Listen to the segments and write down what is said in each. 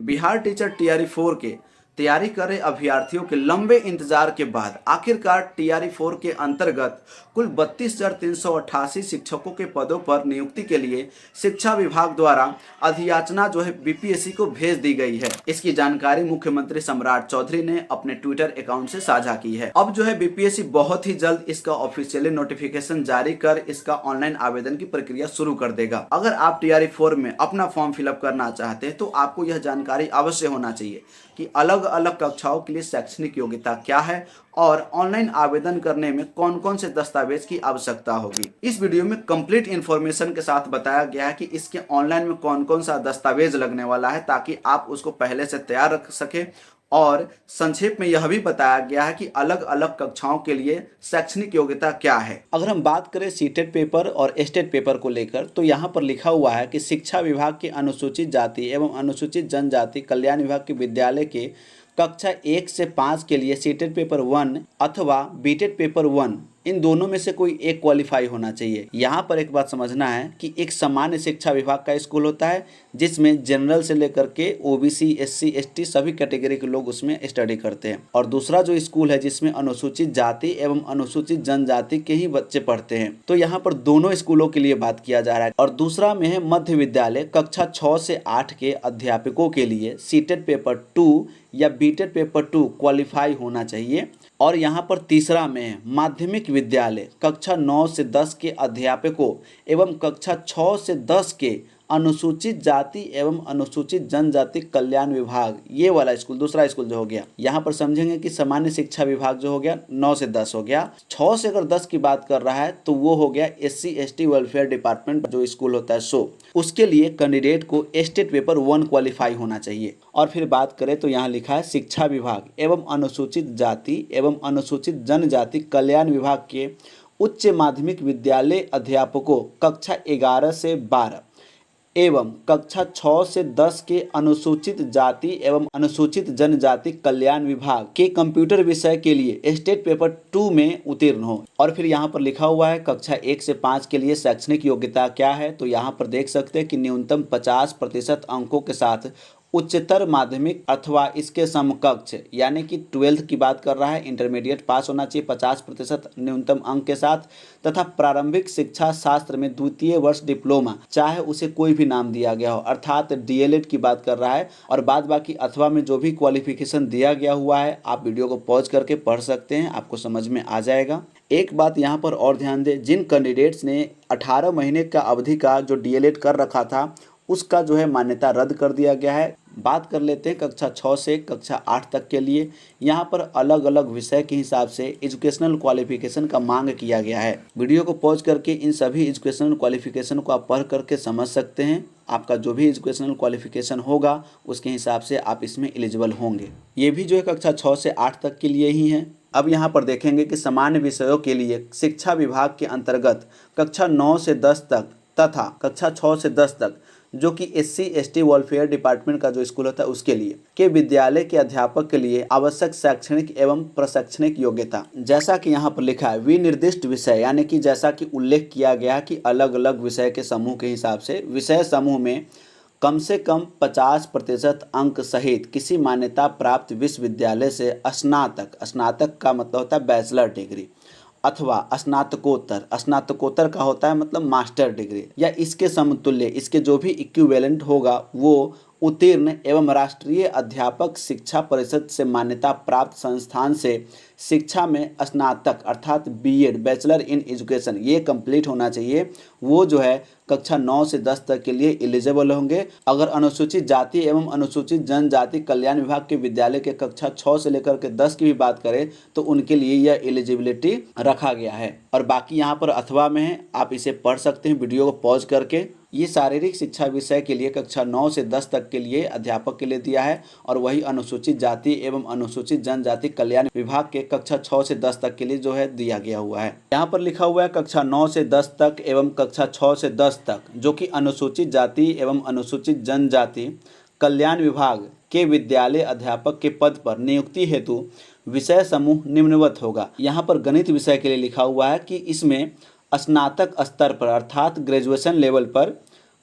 Bihar teacher TRE 4 के तैयारी कर रहे अभ्यर्थियों के लंबे इंतजार के बाद आखिरकार टीआरई 4 के अंतर्गत कुल 32,388 शिक्षकों के पदों पर नियुक्ति के लिए शिक्षा विभाग द्वारा अधियाचना जो है बीपीएससी को भेज दी गई है। इसकी जानकारी मुख्यमंत्री सम्राट चौधरी ने अपने ट्विटर अकाउंट से साझा की है। अब जो है बीपीएससी बहुत ही जल्द इसका ऑफिशियली नोटिफिकेशन जारी कर इसका ऑनलाइन आवेदन की प्रक्रिया शुरू कर देगा। अगर आप टीआरई 4 में अपना फॉर्म फिलअप करना चाहते हैं तो आपको यह जानकारी अवश्य होना चाहिए कि अलग अलग कक्षाओं के लिए शैक्षणिक योग्यता क्या है और ऑनलाइन आवेदन करने में कौन कौन से दस्तावेज की आवश्यकता होगी। इस वीडियो में कंप्लीट इन्फॉर्मेशन के साथ बताया गया है कि इसके ऑनलाइन में कौन कौन सा दस्तावेज लगने वाला है ताकि आप उसको पहले से तैयार रख सके। और संक्षेप में यह भी बताया गया है कि अलग अलग कक्षाओं के लिए शैक्षणिक योग्यता क्या है। अगर हम बात करें सीटेट पेपर और स्टेट पेपर को लेकर तो यहाँ पर लिखा हुआ है कि शिक्षा विभाग के अनुसूचित जाति एवं अनुसूचित जनजाति कल्याण विभाग के विद्यालय के कक्षा 1 से 5 के लिए सीटेट पेपर 1 अथवा बीटेट पेपर 1 इन दोनों में से कोई एक क्वालिफाई होना चाहिए। यहाँ पर एक बात समझना है कि एक सामान्य शिक्षा विभाग का स्कूल होता है जिसमें जनरल से लेकर के ओबीसी एससी एसटी सभी कैटेगरी के लोग उसमें स्टडी करते हैं, और दूसरा जो स्कूल है जिसमें अनुसूचित जाति एवं अनुसूचित जनजाति के ही बच्चे पढ़ते हैं। तो यहाँ पर दोनों स्कूलों के लिए बात किया जा रहा है। और दूसरा में है मध्य विद्यालय कक्षा 6 से 8 के अध्यापकों के लिए सीटेट पेपर 2 या बीटेट पेपर 2 क्वालिफाई होना चाहिए। और यहाँ पर तीसरा में है माध्यमिक विद्यालय कक्षा 9 से 10 के अध्यापकों एवं कक्षा 6 से 10 के अनुसूचित जाति एवं अनुसूचित जनजाति कल्याण विभाग, ये वाला स्कूल दूसरा स्कूल जो हो गया। यहाँ पर समझेंगे कि सामान्य शिक्षा विभाग जो हो गया 9 से 10 हो गया। 6 से अगर 10 की बात कर रहा है तो वो हो गया एससी एसटी वेलफेयर डिपार्टमेंट जो स्कूल होता है सो उसके लिए कैंडिडेट को स्टेट पेपर 1 क्वालिफाई होना चाहिए। और फिर बात करें तो यहाँ लिखा है शिक्षा विभाग एवं अनुसूचित जाति एवं अनुसूचित जनजाति कल्याण विभाग के उच्च माध्यमिक विद्यालय अध्यापकों कक्षा 11 से 12 एवं कक्षा 6 से 10 के अनुसूचित जाति एवं अनुसूचित जनजाति कल्याण विभाग के कंप्यूटर विषय के लिए स्टेट पेपर 2 में उत्तीर्ण हो। और फिर यहाँ पर लिखा हुआ है कक्षा 1 से 5 के लिए शैक्षणिक योग्यता क्या है, तो यहाँ पर देख सकते हैं कि न्यूनतम 50% अंकों के साथ उच्चतर माध्यमिक अथवा इसके समकक्ष यानी कि 12th की बात कर रहा है, इंटरमीडिएट पास होना चाहिए 50% न्यूनतम अंक के साथ, तथा प्रारंभिक शिक्षा शास्त्र में द्वितीय वर्ष डिप्लोमा, चाहे उसे कोई भी नाम दिया गया हो, अर्थात डीएलएड की बात कर रहा है। और बाद बाकी अथवा में जो भी क्वालिफिकेशन दिया गया हुआ है आप वीडियो को पॉज करके पढ़ सकते हैं, आपको समझ में आ जाएगा। एक बात यहाँ पर और ध्यान दें, जिन कैंडिडेट्स ने 18 महीने का अवधि का जो डीएलएड कर रखा था उसका जो है मान्यता रद्द कर दिया गया है। बात कर लेते हैं कक्षा 6 से कक्षा 8 तक के लिए। यहाँ पर अलग अलग विषय के हिसाब से एजुकेशनल क्वालिफिकेशन का मांग किया गया है। वीडियो को पॉज करके इन सभी एजुकेशनल क्वालिफिकेशन को आप पढ़ करके समझ सकते हैं। आपका जो भी एजुकेशनल क्वालिफिकेशन होगा उसके हिसाब से आप इसमें एलिजिबल होंगे। ये भी जो है कक्षा 6 से 8 तक के लिए ही है। अब यहाँ पर देखेंगे कि सामान्य विषयों के लिए शिक्षा विभाग के अंतर्गत कक्षा 9 से 10 तक तथा कक्षा 6 से 10 तक जो कि एससी एसटी वेलफेयर डिपार्टमेंट का जो स्कूल होता है उसके लिए के विद्यालय के अध्यापक के लिए आवश्यक शैक्षणिक एवं प्रशैक्षणिक योग्यता, जैसा कि यहाँ पर लिखा है विनिर्दिष्ट विषय, यानी कि जैसा कि उल्लेख किया गया कि अलग अलग विषय के समूह के हिसाब से विषय समूह में कम से कम 50% अंक सहित किसी मान्यता प्राप्त विश्वविद्यालय से स्नातक का मतलब होता है बैचलर डिग्री, अथवा स्नातकोत्तर का होता है मतलब मास्टर डिग्री, या इसके समतुल्य इसके जो भी इक्विवेलेंट होगा वो उत्तीर्ण एवं राष्ट्रीय अध्यापक शिक्षा परिषद से मान्यता प्राप्त संस्थान से शिक्षा में स्नातक अर्थात बीएड बैचलर इन एजुकेशन ये कंप्लीट होना चाहिए। वो जो है कक्षा 9 से 10 तक के लिए एलिजिबल होंगे। अगर अनुसूचित जाति एवं अनुसूचित जनजाति कल्याण विभाग के विद्यालय के कक्षा 6 से लेकर के 10 की भी बात करें तो उनके लिए यह एलिजिबिलिटी रखा गया है। और बाकी यहाँ पर अथवा में है, आप इसे पढ़ सकते हैं वीडियो को पॉज करके। ये शारीरिक शिक्षा विषय के लिए कक्षा 9 से 10 तक के लिए अध्यापक के लिए दिया है, और वही अनुसूचित जाति एवं अनुसूचित जनजाति कल्याण विभाग के कक्षा 6 से 10 तक के लिए जो है दिया गया हुआ है। यहाँ पर लिखा हुआ है कक्षा 9 से 10 तक एवं कक्षा 6 से 10 तक जो कि अनुसूचित जाति एवं अनुसूचित जनजाति कल्याण विभाग के विद्यालय अध्यापक के पद पर नियुक्ति हेतु विषय समूह निम्नवत होगा। यहाँ पर गणित विषय के लिए लिखा हुआ है कि इसमें स्नातक स्तर पर अर्थात ग्रेजुएशन लेवल पर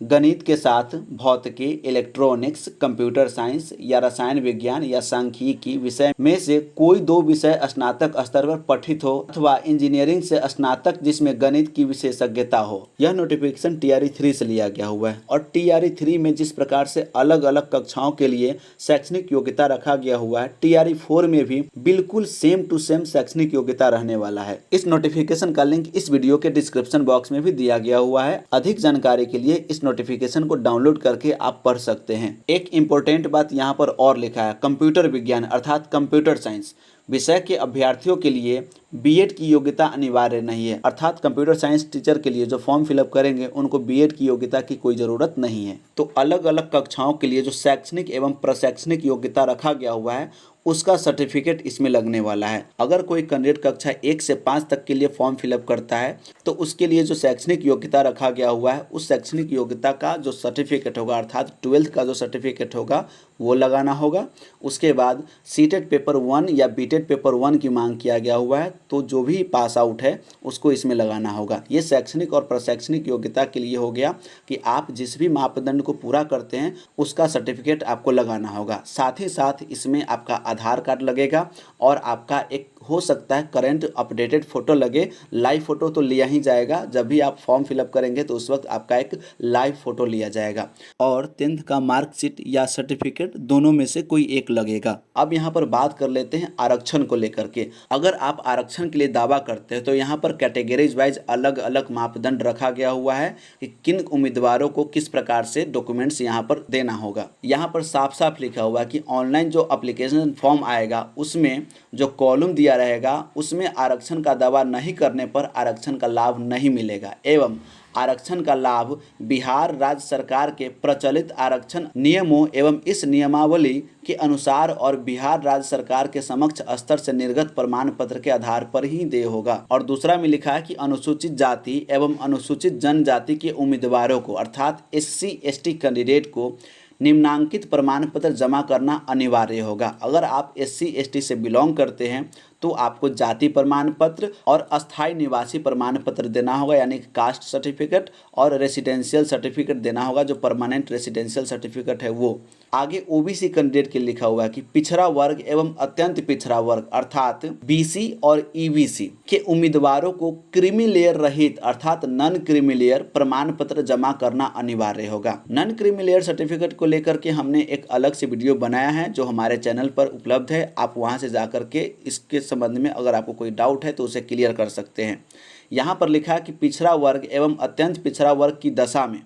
गणित के साथ भौतिकी, इलेक्ट्रॉनिक्स, कंप्यूटर साइंस या रसायन विज्ञान या सांख्यिकी विषय में से कोई 2 विषय स्नातक स्तर पर पठित हो अथवा इंजीनियरिंग से स्नातक जिसमें गणित की विशेषज्ञता हो। यह नोटिफिकेशन टीआरई 3 से लिया गया हुआ है और टीआरई 3 में जिस प्रकार से अलग अलग कक्षाओं के लिए शैक्षणिक योग्यता रखा गया हुआ है, टीआरई 4 में भी बिल्कुल सेम टू सेम शैक्षणिक योग्यता रहने वाला है। इस नोटिफिकेशन का लिंक इस वीडियो के डिस्क्रिप्शन बॉक्स में भी दिया गया हुआ है। अधिक जानकारी के लिए इस नोटिफिकेशन को डाउनलोड करके आप पढ़ सकते हैं। एक इम्पोर्टेंट बात यहाँ पर और लिखा है, कंप्यूटर विज्ञान अर्थात कंप्यूटर साइंस विषय के अभ्यर्थियों के लिए बीएड की योग्यता अनिवार्य नहीं है, अर्थात कंप्यूटर साइंस टीचर के लिए जो फॉर्म फिलअप करेंगे उनको बीएड की योग्यता की कोई ज़रूरत नहीं है। तो अलग अलग कक्षाओं के लिए जो शैक्षणिक एवं प्रशैक्षणिक योग्यता रखा गया हुआ है उसका सर्टिफिकेट इसमें लगने वाला है। अगर कोई कैंडिडेट कक्षा 1 से 5 तक के लिए फॉर्म फिलअप करता है तो उसके लिए जो शैक्षणिक योग्यता रखा गया हुआ है उस शैक्षणिक योग्यता का जो सर्टिफिकेट होगा अर्थात 12th का जो सर्टिफिकेट होगा वो लगाना होगा। उसके बाद सीटेट पेपर 1 या बीटेट पेपर 1 की मांग किया गया हुआ है, तो जो भी पास आउट है उसको इसमें लगाना होगा। ये शैक्षणिक और प्रशैक्षणिक योग्यता के लिए हो गया कि आप जिस भी मापदंड को पूरा करते हैं उसका सर्टिफिकेट आपको लगाना होगा। साथ ही साथ इसमें आपका आधार कार्ड लगेगा और आपका एक हो सकता है करंट अपडेटेड फ़ोटो लगे। लाइव फ़ोटो तो लिया ही जाएगा, जब भी आप फॉर्म फिलअप करेंगे तो उस वक्त आपका एक लाइव फ़ोटो लिया जाएगा और 10th का मार्कशीट या सर्टिफिकेट दोनों में से कोई एक लगेगा। अब यहाँ पर बात कर लेते हैं आरक्षण को लेकर के। अगर आप आरक्षण के लिए दावा करते हैं तो यहाँ पर कैटेगरीज वाइज अलग अलग मापदंड रखा गया हुआ है कि किन उम्मीदवारों को किस प्रकार से डॉक्यूमेंट्स यहाँ पर देना होगा। यहाँ पर साफ साफ लिखा हुआ है कि ऑनलाइन जो एप्लीकेशन फॉर्म आएगा उसमें जो कॉलम दिया रहेगा उसमें आरक्षण का दावा नहीं करने पर आरक्षण का लाभ नहीं मिलेगा एवं आरक्षण का लाभ बिहार राज्य सरकार के प्रचलित आरक्षण नियमों एवं इस नियमावली के अनुसार और बिहार राज्य सरकार के समक्ष स्तर से निर्गत प्रमाण पत्र के आधार पर ही देय होगा। और दूसरा में लिखा है कि अनुसूचित जाति एवं अनुसूचित जनजाति के उम्मीदवारों को अर्थात SC/ST कैंडिडेट को निम्नांकित प्रमाण पत्र जमा करना अनिवार्य होगा। अगर आप SC/ST से बिलोंग करते हैं तो आपको जाति प्रमाण पत्र और अस्थायी निवासी प्रमाण पत्र देना होगा, यानी कास्ट सर्टिफिकेट और रेसिडेंशियल सर्टिफिकेट देना होगा। जो परमानेंट रेसिडेंशियल सर्टिफिकेट है वो। आगे ओबीसी कैंडिडेट के लिखा हुआ है कि पिछड़ा वर्ग एवं अत्यंत पिछड़ा वर्ग अर्थात BC और EBC के उम्मीदवारों को क्रीमी लेयर रहित अर्थात नॉन क्रीमी लेयर प्रमाण पत्र जमा करना अनिवार्य होगा। नॉन क्रीमी लेयर सर्टिफिकेट को लेकर के हमने एक अलग से वीडियो बनाया है जो हमारे चैनल पर उपलब्ध है। आप वहां से जाकर के इसके संबंध में अगर आपको कोई डाउट है तो उसे क्लियर कर सकते हैं। यहाँ पर लिखा है कि पिछड़ा वर्ग एवं अत्यंत पिछड़ा वर्ग की दशा में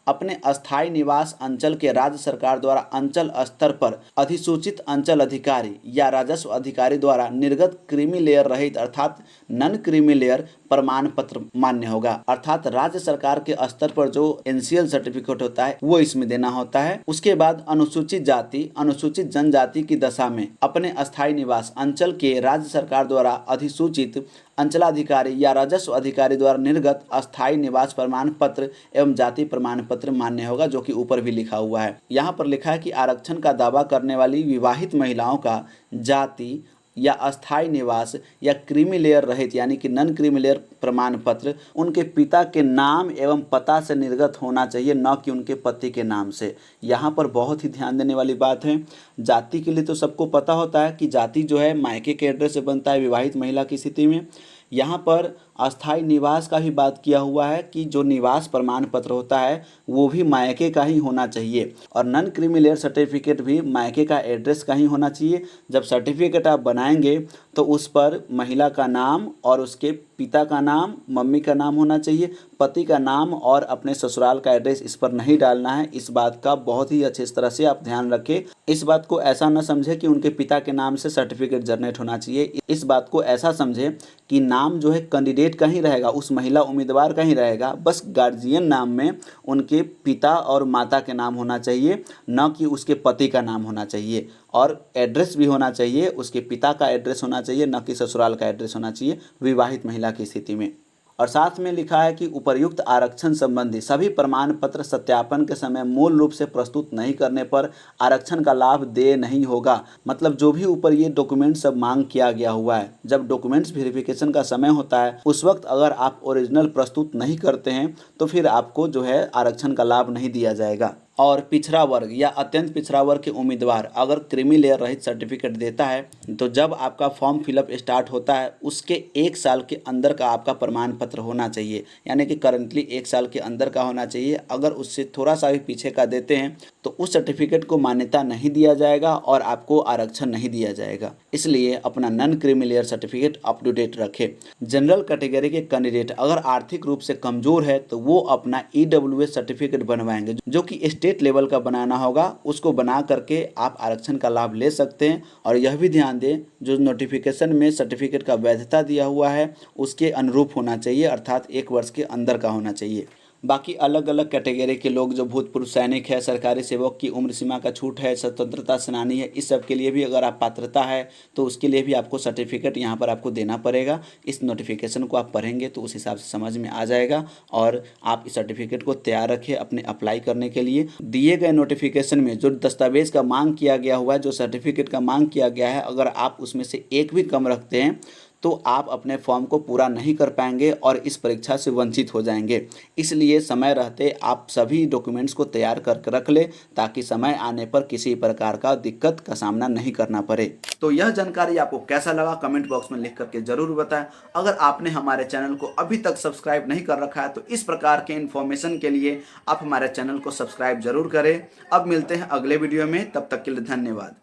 अपने अस्थायी निवास अंचल के राज्य सरकार द्वारा अंचल स्तर पर अधिसूचित अंचल अधिकारी या राजस्व अधिकारी द्वारा निर्गत क्रीमी लेयर रहित अर्थात नॉन क्रीमी लेयर प्रमाण पत्र मान्य होगा। अर्थात राज्य सरकार के स्तर पर जो NCL सर्टिफिकेट होता है वो इसमें देना होता है। उसके बाद अनुसूचित जाति अनुसूचित जनजाति की दशा में अपने अस्थायी निवास अंचल के राज्य सरकार द्वारा अधिसूचित अंचलाधिकारी या राजस्व अधिकारी द्वारा निर्गत अस्थायी निवास प्रमाण पत्र एवं जाति प्रमाण पत्र मान्य होगा, जो कि ऊपर भी लिखा हुआ है। यहाँ पर लिखा है कि आरक्षण का दावा करने वाली विवाहित महिलाओं का जाति या अस्थायी निवास या क्रीमी लेयर रहित यानी कि नॉन क्रीमी लेयर प्रमाण पत्र उनके पिता के नाम एवं पता से निर्गत होना चाहिए, न कि उनके पति के नाम से। यहाँ पर बहुत ही ध्यान देने वाली बात है। जाति के लिए तो सबको पता होता है कि जाति जो है मायके के एड्रेस से बनता है विवाहित महिला की स्थिति में। यहाँ पर अस्थायी निवास का भी बात किया हुआ है कि जो निवास प्रमाण पत्र होता है वो भी मायके का ही होना चाहिए और नॉन क्रीमी लेयर सर्टिफिकेट भी मायके का एड्रेस का ही होना चाहिए। जब सर्टिफिकेट आप बनाएंगे तो उस पर महिला का नाम और उसके पिता का नाम, मम्मी का नाम होना चाहिए, पति का नाम और अपने ससुराल का एड्रेस इस पर नहीं डालना है। इस बात का बहुत ही अच्छी तरह से आप ध्यान रखें। इस बात को ऐसा न समझे कि उनके पिता के नाम से सर्टिफिकेट जनरेट होना चाहिए। इस बात को ऐसा समझे कि नाम जो है कैंडिडेट का ही रहेगा, उस महिला उम्मीदवार का ही रहेगा, बस गार्जियन नाम में उनके पिता और माता के नाम होना चाहिए, न कि उसके पति का नाम होना चाहिए। और एड्रेस भी होना चाहिए, उसके पिता का एड्रेस होना चाहिए, न कि ससुराल का एड्रेस होना चाहिए विवाहित महिला की स्थिति में। और साथ में लिखा है कि उपर्युक्त आरक्षण संबंधी सभी प्रमाण पत्र सत्यापन के समय मूल रूप से प्रस्तुत नहीं करने पर आरक्षण का लाभ देय नहीं होगा। मतलब जो भी ऊपर ये डॉक्यूमेंट सब मांग किया गया हुआ है, जब डॉक्यूमेंट्स वेरिफिकेशन का समय होता है उस वक्त अगर आप ओरिजिनल प्रस्तुत नहीं करते हैं तो फिर आपको जो है आरक्षण का लाभ नहीं दिया जाएगा। और पिछड़ा वर्ग या अत्यंत पिछड़ा वर्ग के उम्मीदवार अगर क्रीमी लेयर रहित सर्टिफिकेट देता है तो जब आपका फॉर्म फिलअप स्टार्ट होता है उसके 1 साल के अंदर का आपका प्रमाण पत्र होना चाहिए, यानी कि करंटली 1 साल के अंदर का होना चाहिए। अगर उससे थोड़ा सा भी पीछे का देते हैं तो उस सर्टिफिकेट को मान्यता नहीं दिया जाएगा और आपको आरक्षण नहीं दिया जाएगा। इसलिए अपना non creamy layer certificate up to date रखें। जनरल कैटेगरी के कैंडिडेट अगर आर्थिक रूप से कमजोर है तो वो अपना EWS सर्टिफिकेट बनवाएंगे, जो कि स्टेट लेवल का बनाना होगा। उसको बना करके आप आरक्षण का लाभ ले सकते हैं। और यह भी ध्यान दें, जो नोटिफिकेशन में सर्टिफिकेट का वैधता दिया हुआ है उसके अनुरूप होना चाहिए, अर्थात 1 वर्ष के अंदर का होना चाहिए। बाकी अलग अलग कैटेगरी के लोग, जो भूतपूर्व सैनिक है, सरकारी सेवक की उम्र सीमा का छूट है, स्वतंत्रता सेनानी है, इस सब के लिए भी अगर आप पात्रता है तो उसके लिए भी आपको सर्टिफिकेट यहाँ पर आपको देना पड़ेगा। इस नोटिफिकेशन को आप पढ़ेंगे तो उस हिसाब से समझ में आ जाएगा और आप इस सर्टिफिकेट को तैयार रखें अपने अप्लाई करने के लिए। दिए गए नोटिफिकेशन में जो दस्तावेज का मांग किया गया हुआ है, जो सर्टिफिकेट का मांग किया गया है, अगर आप उसमें से एक भी कम रखते हैं तो आप अपने फॉर्म को पूरा नहीं कर पाएंगे और इस परीक्षा से वंचित हो जाएंगे। इसलिए समय रहते आप सभी डॉक्यूमेंट्स को तैयार करके रख लें ताकि समय आने पर किसी प्रकार का दिक्कत का सामना नहीं करना पड़े। तो यह जानकारी आपको कैसा लगा कमेंट बॉक्स में लिख करके जरूर बताएं। अगर आपने हमारे चैनल को अभी तक सब्सक्राइब नहीं कर रखा है तो इस प्रकार के इन्फॉर्मेशन के लिए आप हमारे चैनल को सब्सक्राइब जरूर करें। अब मिलते हैं अगले वीडियो में, तब तक के लिए धन्यवाद।